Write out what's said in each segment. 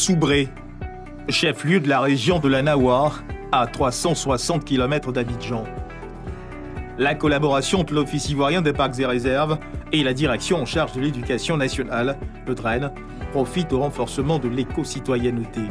Soubré, chef-lieu de la région de la Nawar, à 360 km d'Abidjan. La collaboration entre l'Office ivoirien des parcs et réserves et la direction en charge de l'éducation nationale, le DREN, profite au renforcement de l'éco-citoyenneté.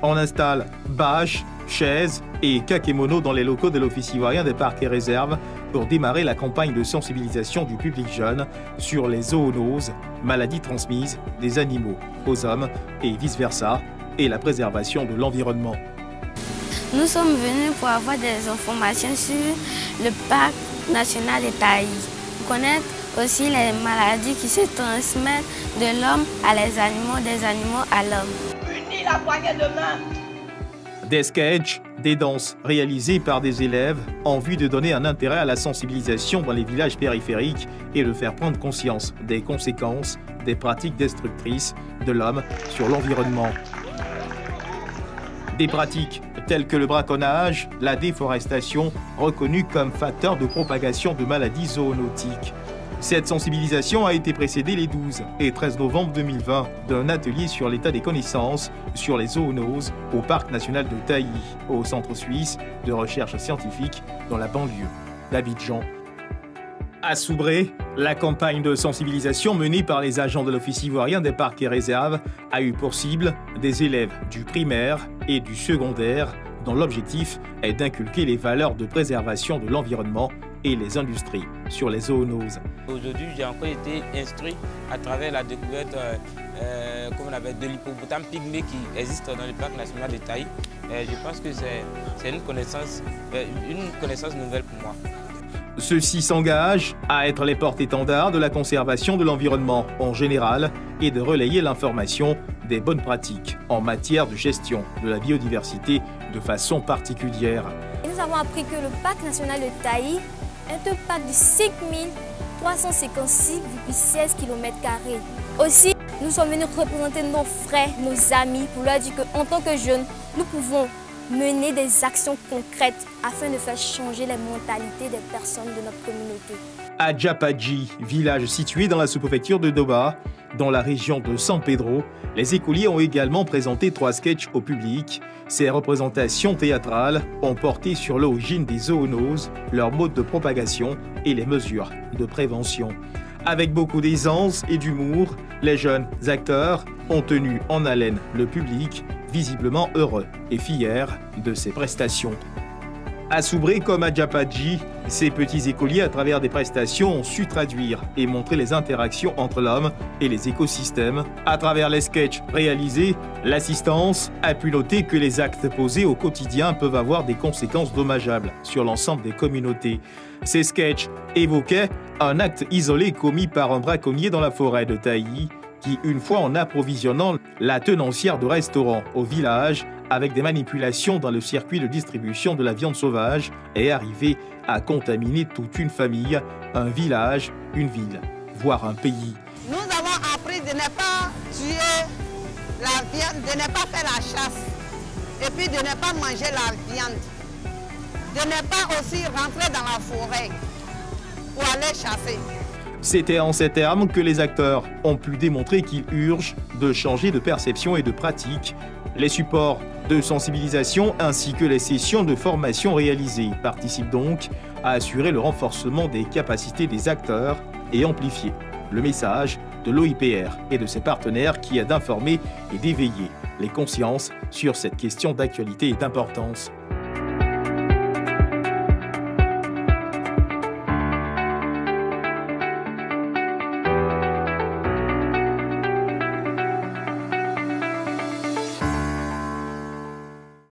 On installe bâches, chaises et kakémonos dans les locaux de l'Office ivoirien des parcs et réserves pour démarrer la campagne de sensibilisation du public jeune sur les zoonoses, maladies transmises des animaux aux hommes et vice-versa, et la préservation de l'environnement. Nous sommes venus pour avoir des informations sur le parc national de Taï, pour connaître aussi les maladies qui se transmettent de l'homme à les animaux, des animaux à l'homme. Unis la poignée de main. Des sketchs, des danses réalisées par des élèves en vue de donner un intérêt à la sensibilisation dans les villages périphériques et de faire prendre conscience des conséquences des pratiques destructrices de l'homme sur l'environnement. Des pratiques telles que le braconnage, la déforestation, reconnues comme facteurs de propagation de maladies zoonotiques. Cette sensibilisation a été précédée les 12 et 13 novembre 2020 d'un atelier sur l'état des connaissances sur les zoonoses au Parc national de Taï, au Centre suisse de recherche scientifique dans la banlieue d'Abidjan. À Soubré, la campagne de sensibilisation menée par les agents de l'Office ivoirien des parcs et réserves a eu pour cible des élèves du primaire et du secondaire dont l'objectif est d'inculquer les valeurs de préservation de l'environnement et les industries sur les zoonoses. Aujourd'hui, j'ai encore été instruit à travers la découverte de l'hippopotame pygmée qui existe dans le parc national de Taï. Je pense que c'est une connaissance nouvelle pour moi. Ceux-ci s'engagent à être les porte-étendards de la conservation de l'environnement en général et de relayer l'information des bonnes pratiques en matière de gestion de la biodiversité de façon particulière. Nous avons appris que le parc national de Taï est un parc de 5356,16 km². Aussi, nous sommes venus représenter nos frères, nos amis, pour leur dire qu'en tant que jeunes, nous pouvons mener des actions concrètes afin de faire changer les mentalités des personnes de notre communauté. À Djapadji, village situé dans la sous-préfecture de Doba, dans la région de San Pedro, les écoliers ont également présenté 3 sketchs au public. Ces représentations théâtrales ont porté sur l'origine des zoonoses, leur mode de propagation et les mesures de prévention. Avec beaucoup d'aisance et d'humour, les jeunes acteurs ont tenu en haleine le public, visiblement heureux et fiers de ces prestations. À Soubré comme à Djapadji, ces petits écoliers, à travers des prestations, ont su traduire et montrer les interactions entre l'homme et les écosystèmes. À travers les sketchs réalisés, l'assistance a pu noter que les actes posés au quotidien peuvent avoir des conséquences dommageables sur l'ensemble des communautés. Ces sketchs évoquaient un acte isolé commis par un braconnier dans la forêt de Taï, qui, une fois en approvisionnant la tenancière de restaurant au village avec des manipulations dans le circuit de distribution de la viande sauvage, est arrivé à contaminer toute une famille, un village, une ville, voire un pays. Nous avons appris de ne pas tuer la viande, de ne pas faire la chasse, et puis de ne pas manger la viande, de ne pas aussi rentrer dans la forêt pour aller chasser. C'était en ces termes que les acteurs ont pu démontrer qu'il urge de changer de perception et de pratique. Les supports de sensibilisation ainsi que les sessions de formation réalisées participent donc à assurer le renforcement des capacités des acteurs et amplifier le message de l'OIPR et de ses partenaires qui est d'informer et d'éveiller les consciences sur cette question d'actualité et d'importance.